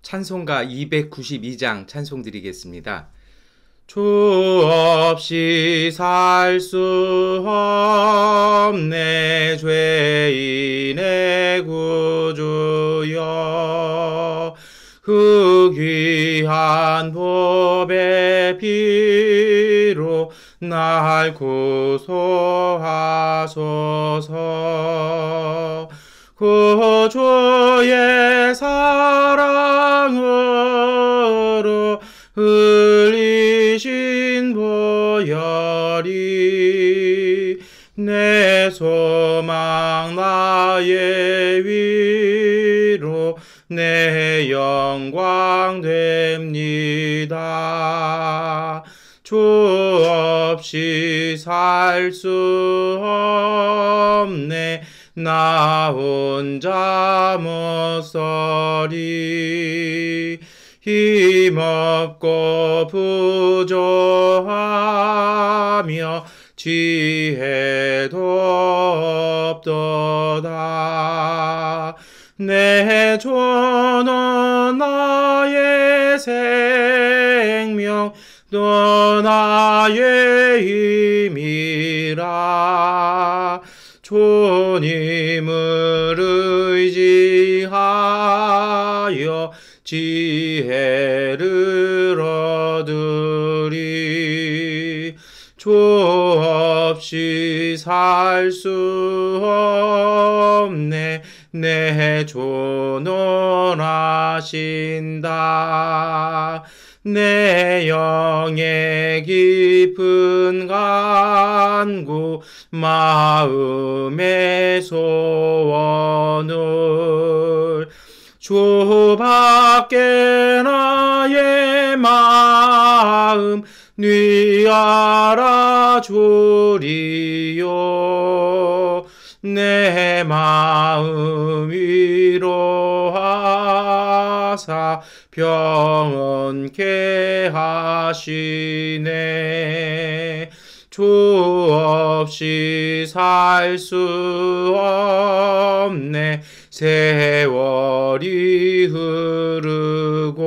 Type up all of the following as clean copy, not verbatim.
찬송가 292장 찬송 드리겠습니다. 주 없이 살 수 없네 죄인의 구주여, 그 귀한 보배 피로 날 구속하소서. 그 주의 사랑으로 흘리신 보혈이 내 소망 나의 위로 내 영광 됩니다. 주 없이 살 수 없네 나 혼자 못 서리. 힘없고 부족하며 지혜도 없도다. 내 주는 나의 생명 또 나의 힘이라. 주님을 의지하여 지혜를 얻으리. 주 없이 살 수 없네 내 주는 아신다. 내 영의 깊은 간구 마음의 소원을 주밖에 나의 마음 네 알아주리요. 내 마음 위로하사 평온케 하시네. 주 없이 살 수 없네 세월이 흐르고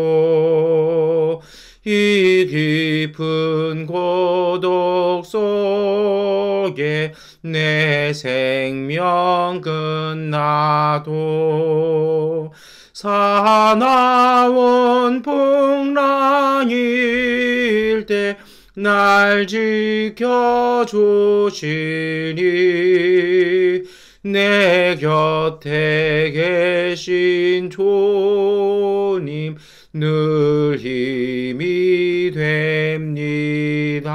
이 깊은 고독 속에 내 생명 끝나도 사나운 풍랑일 때 날 지켜주시니 내 곁에 계신 주님 늘 힘이 됩니다.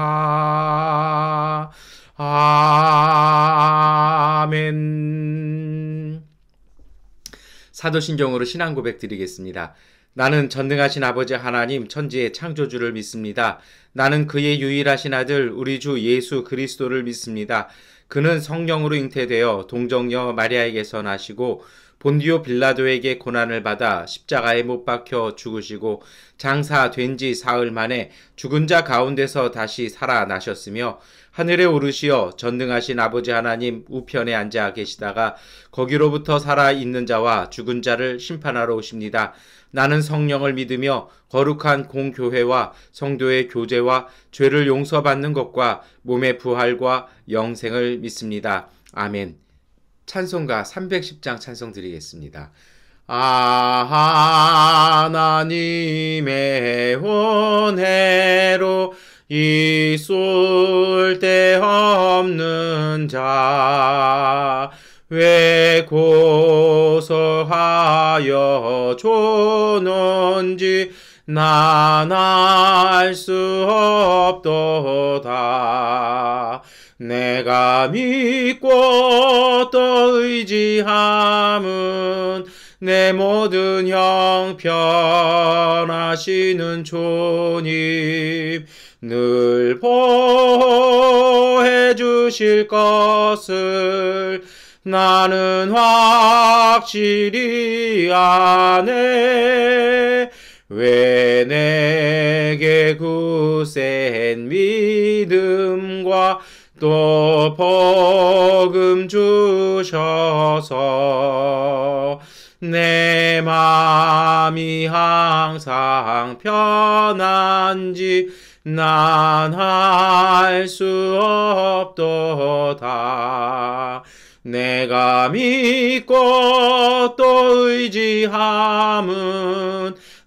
아멘. 사도신경으로 신앙 고백 드리겠습니다. 나는 전능하신 아버지 하나님 천지의 창조주를 믿습니다. 나는 그의 유일하신 아들 우리 주 예수 그리스도를 믿습니다. 그는 성령으로 잉태되어 동정녀 마리아에게서 나시고 본디오 빌라도에게 고난을 받아 십자가에 못 박혀 죽으시고 장사된 지 사흘 만에 죽은 자 가운데서 다시 살아나셨으며 하늘에 오르시어 전능하신 아버지 하나님 우편에 앉아 계시다가 거기로부터 살아있는 자와 죽은 자를 심판하러 오십니다. 나는 성령을 믿으며 거룩한 공교회와 성도의 교제와 죄를 용서받는 것과 몸의 부활과 영생을 믿습니다. 아멘. 찬송가 310장 찬송 드리겠습니다. 하나님의 은혜로 있을 데 없는 자 왜 고소하여 주는지 난 알 수 없도다. 내가 믿고 또 의지함은 내 모든 형편하시는 주님 늘 보호해 주실 것을 나는 확실히 아네. 왜 내게 굳센 믿음과 또 복음 주셔서 내 마음이 항상 편한지 난 알 수 없도다. 내가 믿고 또 의지함은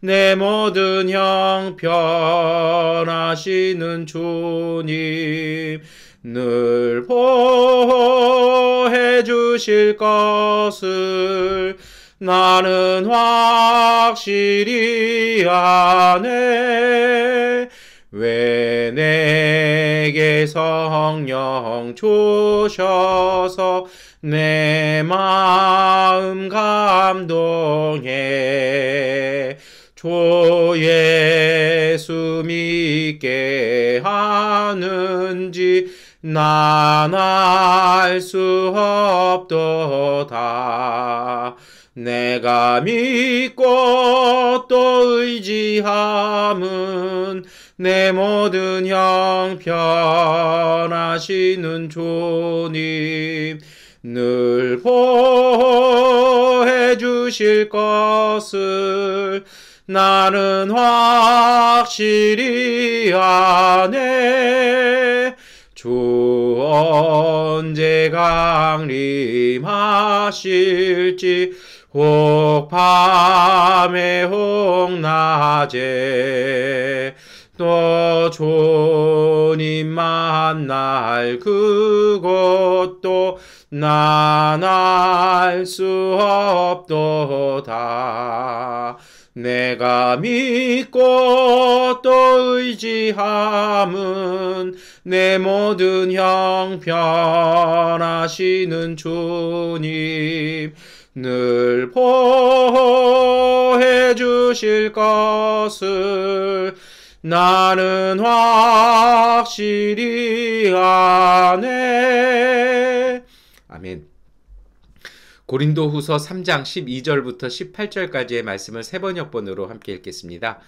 내 모든 형편하시는 주님 늘 보호해 주실 것을 나는 확실히 아네. 왜 내게 성령 주셔서 내 마음 감동해. 주 예수 믿게 하는지 난 알 수 없도다. 내가 믿고 또 의지함은 내 모든 형편하시는 주님 늘 보호해 주실 것을 나는 확실히 아네. 주 언제 강림하실지 혹 밤에 혹 낮에 또 주님 만날 그곳도 난 알 수 없도다. 내가 믿고 또 의지함은 내 모든 형편하시는 주님 늘 보호해 주실 것을 나는 확실히 아네. 아멘. 고린도후서 3장 12절부터 18절까지의 말씀을 세 번역본으로 함께 읽겠습니다.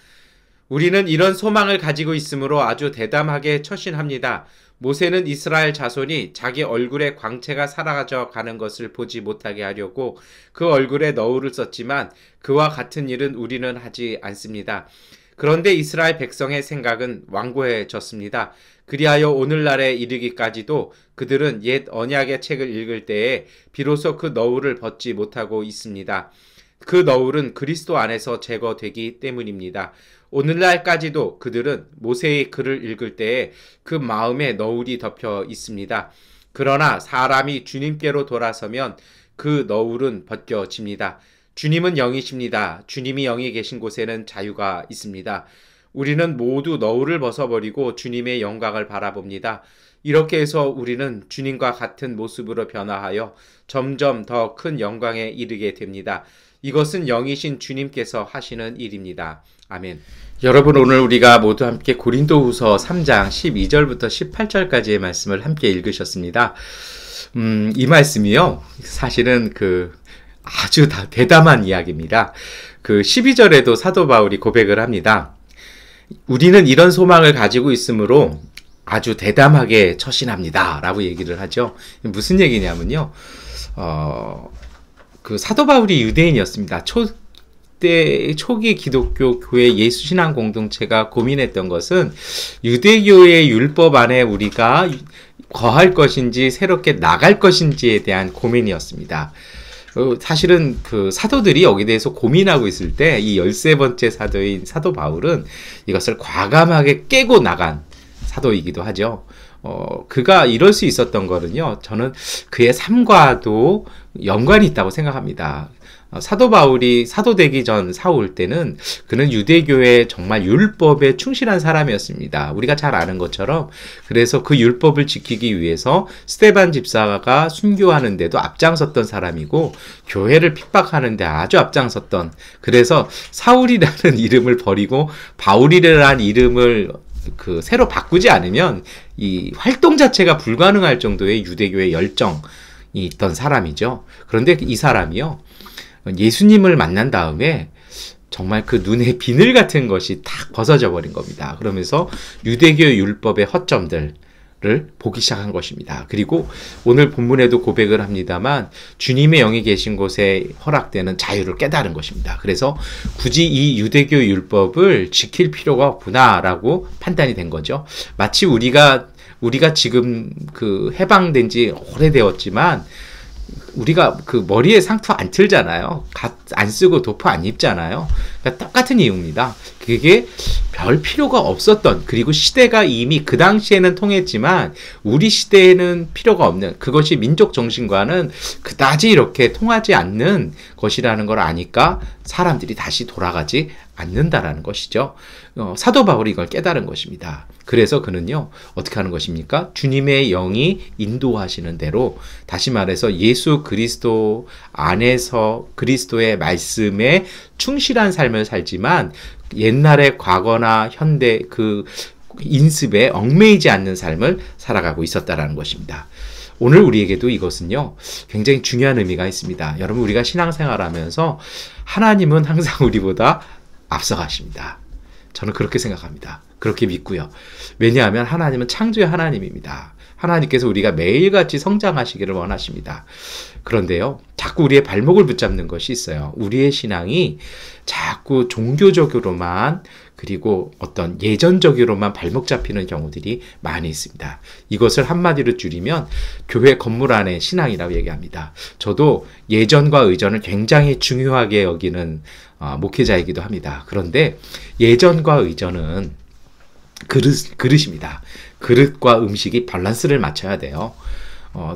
우리는 이런 소망을 가지고 있으므로 아주 대담하게 처신합니다. 모세는 이스라엘 자손이 자기 얼굴에 광채가 사라져 가는 것을 보지 못하게 하려고 그 얼굴에 너울을 썼지만 그와 같은 일은 우리는 하지 않습니다. 그런데 이스라엘 백성의 생각은 완고해졌습니다. 그리하여 오늘날에 이르기까지도 그들은 옛 언약의 책을 읽을 때에 비로소 그 너울을 벗지 못하고 있습니다. 그 너울은 그리스도 안에서 제거되기 때문입니다. 오늘날까지도 그들은 모세의 글을 읽을 때에 그 마음에 너울이 덮여 있습니다. 그러나 사람이 주님께로 돌아서면 그 너울은 벗겨집니다. 주님은 영이십니다. 주님이 영이 계신 곳에는 자유가 있습니다. 우리는 모두 너울을 벗어버리고 주님의 영광을 바라봅니다. 이렇게 해서 우리는 주님과 같은 모습으로 변화하여 점점 더 큰 영광에 이르게 됩니다. 이것은 영이신 주님께서 하시는 일입니다. 아멘. 여러분, 오늘 우리가 모두 함께 고린도후서 3장 12절부터 18절까지의 말씀을 함께 읽으셨습니다. 이 말씀이요, 사실은 아주 대담한 이야기입니다. 12절에도 사도 바울이 고백을 합니다. 우리는 이런 소망을 가지고 있으므로 아주 대담하게 처신합니다. 라고 얘기를 하죠. 무슨 얘기냐면요. 사도 바울이 유대인이었습니다. 초기 기독교 교회 예수신앙 공동체가 고민했던 것은 유대교의 율법 안에 우리가 거할 것인지 새롭게 나갈 것인지에 대한 고민이었습니다. 사실은 사도들이 여기에 대해서 고민하고 있을 때 이 13번째 사도인 사도 바울은 이것을 과감하게 깨고 나간 사도이기도 하죠. 그가 이럴 수 있었던 거는요, 저는 그의 삶과도 연관이 있다고 생각합니다. 사도 바울이 사도 되기 전 사울 때는 그는 유대교의 정말 율법에 충실한 사람이었습니다. 우리가 잘 아는 것처럼. 그래서 그 율법을 지키기 위해서 스데반 집사가 순교하는데도 앞장섰던 사람이고 교회를 핍박하는데 아주 앞장섰던, 그래서 사울이라는 이름을 버리고 바울이라는 이름을 새로 바꾸지 않으면 이 활동 자체가 불가능할 정도의 유대교의 열정이 있던 사람이죠. 그런데 이 사람이요, 예수님을 만난 다음에 정말 그 눈에 비늘 같은 것이 탁 벗어져 버린 겁니다. 그러면서 유대교 율법의 허점들, 보기 시작한 것입니다. 그리고 오늘 본문에도 고백을 합니다만 주님의 영이 계신 곳에 허락되는 자유를 깨달은 것입니다. 그래서 굳이 이 유대교 율법을 지킬 필요가 없구나라고 판단이 된 거죠. 마치 우리가 지금 그 해방된 지 오래되었지만 우리가 그 머리에 상투 안 틀잖아요. 안 쓰고 도포 안 입잖아요. 그러니까 똑같은 이유입니다. 그게 별 필요가 없었던, 그리고 시대가 이미 그 당시에는 통했지만 우리 시대에는 필요가 없는, 그것이 민족 정신과는 그다지 이렇게 통하지 않는 것이라는 걸 아니까 사람들이 다시 돌아가지 않는다라는 것이죠. 사도 바울이 이걸 깨달은 것입니다. 그래서 그는요, 어떻게 하는 것입니까? 주님의 영이 인도하시는 대로, 다시 말해서 예수 그리스도 안에서 그리스도의 말씀에 충실한 삶을 살지만 옛날의 과거나 현대 그 인습에 얽매이지 않는 삶을 살아가고 있었다라는 것입니다. 오늘 우리에게도 이것은요, 굉장히 중요한 의미가 있습니다. 여러분, 우리가 신앙생활하면서 하나님은 항상 우리보다 앞서가십니다. 저는 그렇게 생각합니다. 그렇게 믿고요. 왜냐하면 하나님은 창조의 하나님입니다. 하나님께서 우리가 매일같이 성장하시기를 원하십니다. 그런데요, 자꾸 우리의 발목을 붙잡는 것이 있어요. 우리의 신앙이 자꾸 종교적으로만, 그리고 어떤 예전적으로만 발목 잡히는 경우들이 많이 있습니다. 이것을 한마디로 줄이면 교회 건물 안의 신앙이라고 얘기합니다. 저도 예전과 의전을 굉장히 중요하게 여기는 목회자이기도 합니다. 그런데 예전과 의전은 그릇입니다. 그릇과 음식이 밸런스를 맞춰야 돼요.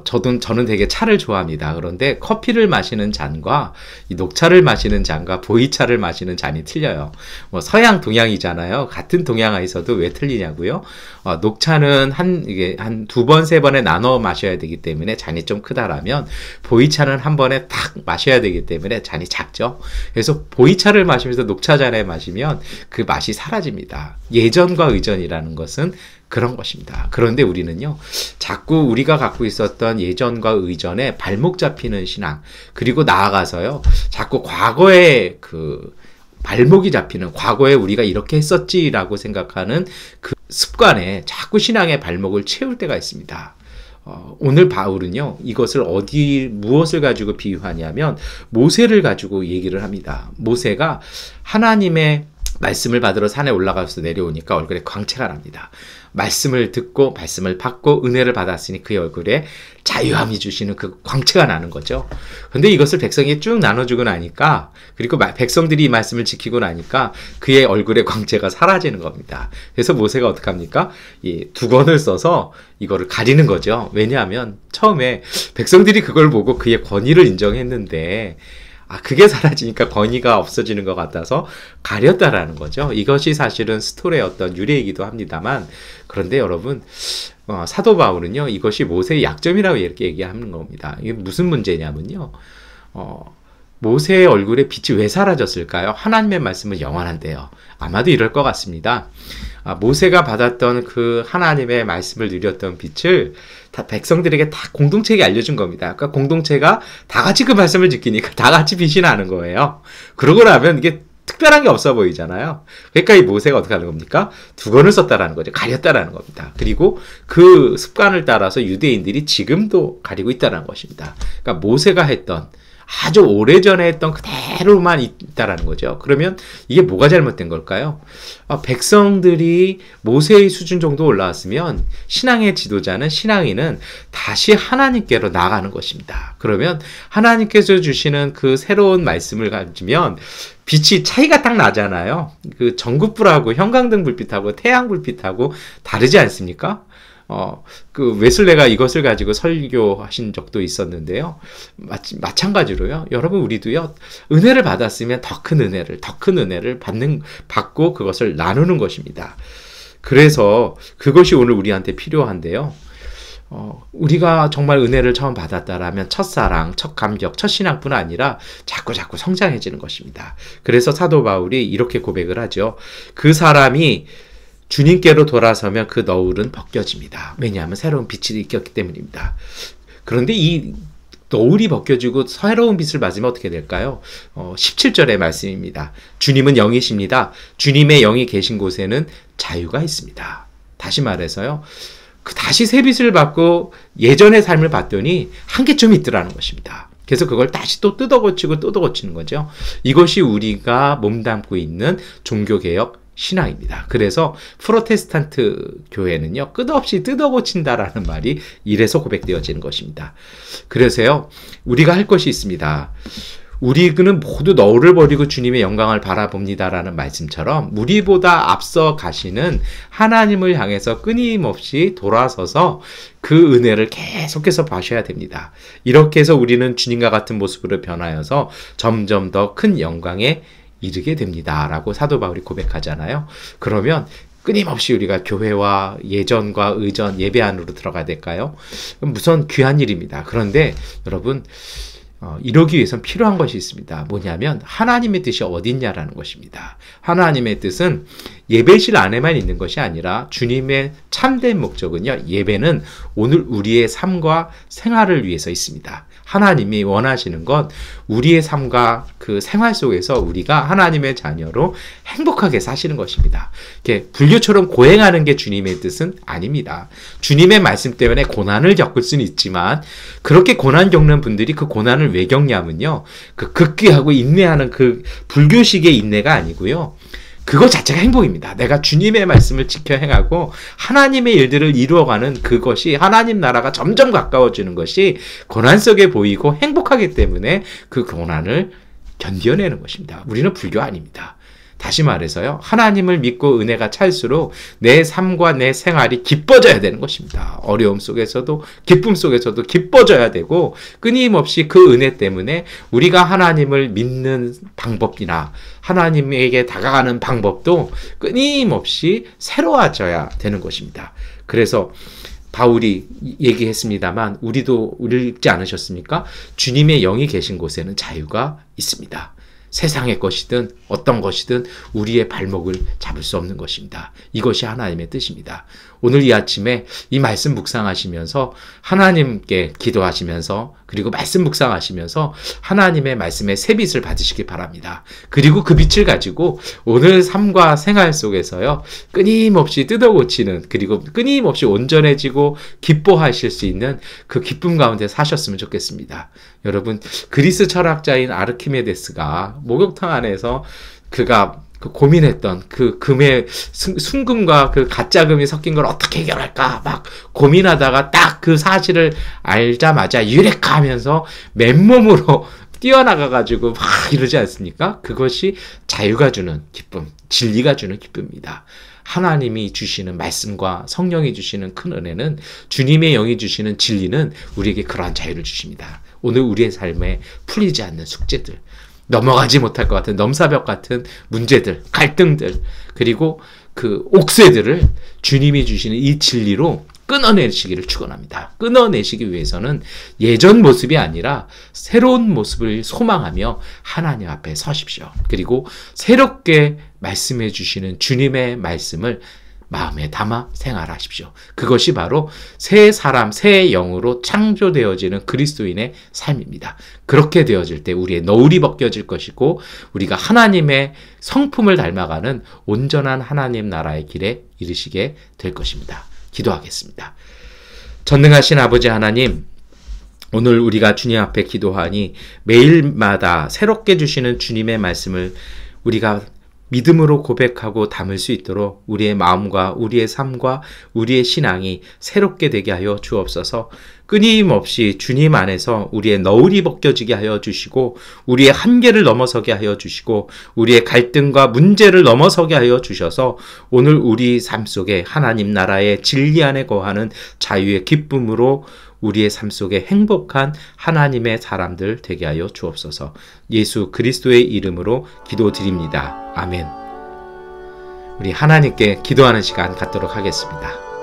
저는 되게 차를 좋아합니다. 그런데 커피를 마시는 잔과 이 녹차를 마시는 잔과 보이차를 마시는 잔이 틀려요. 서양 동양이잖아요. 같은 동양화에서도 왜 틀리냐고요? 녹차는 한 두 번, 세 번에 나눠 마셔야 되기 때문에 잔이 좀 크다라면, 보이차는 한 번에 탁 마셔야 되기 때문에 잔이 작죠. 그래서 보이차를 마시면서 녹차 잔에 마시면 그 맛이 사라집니다. 예전과 의전이라는 것은 그런 것입니다. 그런데 우리는요, 자꾸 우리가 갖고 있었던 예전과 의전에 발목 잡히는 신앙, 그리고 나아가서요, 자꾸 과거에 그 발목이 잡히는, 과거에 우리가 이렇게 했었지라고 생각하는 그 습관에 자꾸 신앙의 발목을 채울 때가 있습니다. 오늘 바울은요, 이것을 무엇을 가지고 비유하냐면 모세를 가지고 얘기를 합니다. 모세가 하나님의 말씀을 받으러 산에 올라가서 내려오니까 얼굴에 광채가 납니다. 말씀을 듣고 말씀을 받고 은혜를 받았으니 그의 얼굴에 자유함이 주시는 그 광채가 나는 거죠. 근데 이것을 백성에게 쭉 나눠주고 나니까, 그리고 백성들이 이 말씀을 지키고 나니까 그의 얼굴의 광채가 사라지는 겁니다. 그래서 모세가 어떻게 합니까? 이 두건을 써서 이거를 가리는 거죠. 왜냐하면 처음에 백성들이 그걸 보고 그의 권위를 인정했는데, 그게 사라지니까 권위가 없어지는 것 같아서 가렸다라는 거죠. 이것이 사실은 스토리의 어떤 유래이기도 합니다만, 그런데 여러분, 사도 바울은요, 이것이 모세의 약점이라고 이렇게 얘기하는 겁니다. 이게 무슨 문제냐면요, 모세의 얼굴에 빛이 왜 사라졌을까요? 하나님의 말씀은 영원한데요. 아마도 이럴 것 같습니다. 모세가 받았던 그 하나님의 말씀을 누렸던 빛을 다 백성들에게 다 공동체에게 알려준 겁니다. 그러니까 공동체가 다 같이 그 말씀을 지키니까 다 같이 빛이 나는 거예요. 그러고 나면 이게 특별한 게 없어 보이잖아요. 그러니까 이 모세가 어떻게 하는 겁니까? 두건을 썼다라는 거죠. 가렸다라는 겁니다. 그리고 그 습관을 따라서 유대인들이 지금도 가리고 있다라는 것입니다. 그러니까 모세가 했던, 아주 오래전에 했던 그대로만 있다라는 거죠. 그러면 이게 뭐가 잘못된 걸까요? 백성들이 모세의 수준 정도 올라왔으면 신앙의 지도자는, 신앙인은 다시 하나님께로 나아가는 것입니다. 그러면 하나님께서 주시는 그 새로운 말씀을 가지면 빛이 차이가 딱 나잖아요. 그 전구불하고 형광등 불빛하고 태양 불빛하고 다르지 않습니까? 그 웨슬레가 이것을 가지고 설교하신 적도 있었는데요. 마찬가지로요. 여러분, 우리도요, 은혜를 받았으면 더 큰 은혜를 받고 그것을 나누는 것입니다. 그래서 그것이 오늘 우리한테 필요한데요. 우리가 정말 은혜를 처음 받았다라면 첫사랑, 첫 감격, 첫 신앙뿐 아니라 자꾸 성장해지는 것입니다. 그래서 사도 바울이 이렇게 고백을 하죠. 그 사람이 주님께로 돌아서면 그 너울은 벗겨집니다. 왜냐하면 새로운 빛이 있기 때문입니다. 그런데 이 너울이 벗겨지고 새로운 빛을 맞으면 어떻게 될까요? 17절의 말씀입니다. 주님은 영이십니다. 주님의 영이 계신 곳에는 자유가 있습니다. 다시 말해서요, 다시 새 빛을 받고 예전의 삶을 봤더니 한계점이 있더라는 것입니다. 그래서 그걸 다시 또 뜯어고치고 뜯어고치는 거죠. 이것이 우리가 몸담고 있는 종교개혁 신앙입니다. 그래서 프로테스탄트 교회는요, 끝없이 뜯어고친다라는 말이 이래서 고백되어지는 것입니다. 그래서요, 우리가 할 것이 있습니다. 우리는 모두 너를 버리고 주님의 영광을 바라봅니다라는 말씀처럼 우리보다 앞서 가시는 하나님을 향해서 끊임없이 돌아서서 그 은혜를 계속해서 봐셔야 됩니다. 이렇게 해서 우리는 주님과 같은 모습으로 변하여서 점점 더 큰 영광에 이르게 됩니다. 라고 사도 바울이 고백하잖아요. 그러면 끊임없이 우리가 교회와 예전과 의전, 예배 안으로 들어가야 될까요? 우선 귀한 일입니다. 그런데 여러분, 이러기 위해선 필요한 것이 있습니다. 뭐냐면 하나님의 뜻이 어딨냐라는 것입니다. 하나님의 뜻은 예배실 안에만 있는 것이 아니라 주님의 참된 목적은요, 예배는 오늘 우리의 삶과 생활을 위해서 있습니다. 하나님이 원하시는 건 우리의 삶과 그 생활 속에서 우리가 하나님의 자녀로 행복하게 사시는 것입니다. 이렇게 불교처럼 고행하는 게 주님의 뜻은 아닙니다. 주님의 말씀 때문에 고난을 겪을 수는 있지만 그렇게 고난 겪는 분들이 그 고난을 왜 겪냐면요, 그 극기하고 인내하는 그 불교식의 인내가 아니고요, 그거 자체가 행복입니다. 내가 주님의 말씀을 지켜 행하고 하나님의 일들을 이루어가는 그것이, 하나님 나라가 점점 가까워지는 것이 고난 속에 보이고 행복하기 때문에 그 고난을 견뎌내는 것입니다. 우리는 불교 아닙니다. 다시 말해서요, 하나님을 믿고 은혜가 찰수록 내 삶과 내 생활이 기뻐져야 되는 것입니다. 어려움 속에서도 기쁨 속에서도 기뻐져야 되고, 끊임없이 그 은혜 때문에 우리가 하나님을 믿는 방법이나 하나님에게 다가가는 방법도 끊임없이 새로워져야 되는 것입니다. 그래서 바울이 얘기했습니다만 우리도 읽지 않으셨습니까? 주님의 영이 계신 곳에는 자유가 있습니다. 세상의 것이든 어떤 것이든 우리의 발목을 잡을 수 없는 것입니다. 이것이 하나님의 뜻입니다. 오늘 이 아침에 이 말씀 묵상하시면서 하나님께 기도하시면서, 그리고 말씀 묵상하시면서 하나님의 말씀의 새빛을 받으시기 바랍니다. 그리고 그 빛을 가지고 오늘 삶과 생활 속에서요, 끊임없이 뜯어고치는, 그리고 끊임없이 온전해지고 기뻐하실 수 있는 그 기쁨 가운데 사셨으면 좋겠습니다. 여러분, 그리스 철학자인 아르키메데스가 목욕탕 안에서 그가 고민했던 그 금의 순금과 그 가짜금이 섞인 걸 어떻게 해결할까 막 고민하다가 딱 그 사실을 알자마자 유레카 하면서 맨몸으로 뛰어나가가지고 막 이러지 않습니까? 그것이 자유가 주는 기쁨, 진리가 주는 기쁨입니다. 하나님이 주시는 말씀과 성령이 주시는 큰 은혜는, 주님의 영이 주시는 진리는 우리에게 그러한 자유를 주십니다. 오늘 우리의 삶에 풀리지 않는 숙제들, 넘어가지 못할 것 같은 넘사벽 같은 문제들, 갈등들, 그리고 그 옥새들을 주님이 주시는 이 진리로 끊어내시기를 축원합니다. 끊어내시기 위해서는 예전 모습이 아니라 새로운 모습을 소망하며 하나님 앞에 서십시오. 그리고 새롭게 말씀해 주시는 주님의 말씀을 마음에 담아 생활하십시오. 그것이 바로 새 사람, 새 영으로 창조되어지는 그리스도인의 삶입니다. 그렇게 되어질 때 우리의 너울이 벗겨질 것이고, 우리가 하나님의 성품을 닮아가는 온전한 하나님 나라의 길에 이르시게 될 것입니다. 기도하겠습니다. 전능하신 아버지 하나님, 오늘 우리가 주님 앞에 기도하니 매일마다 새롭게 주시는 주님의 말씀을 우리가 믿음으로 고백하고 담을 수 있도록 우리의 마음과 우리의 삶과 우리의 신앙이 새롭게 되게 하여 주옵소서. 끊임없이 주님 안에서 우리의 너울이 벗겨지게 하여 주시고, 우리의 한계를 넘어서게 하여 주시고, 우리의 갈등과 문제를 넘어서게 하여 주셔서 오늘 우리 삶 속에 하나님 나라의 진리 안에 거하는 자유의 기쁨으로 우리의 삶 속에 행복한 하나님의 사람들 되게 하여 주옵소서. 예수 그리스도의 이름으로 기도드립니다. 아멘. 우리 하나님께 기도하는 시간 갖도록 하겠습니다.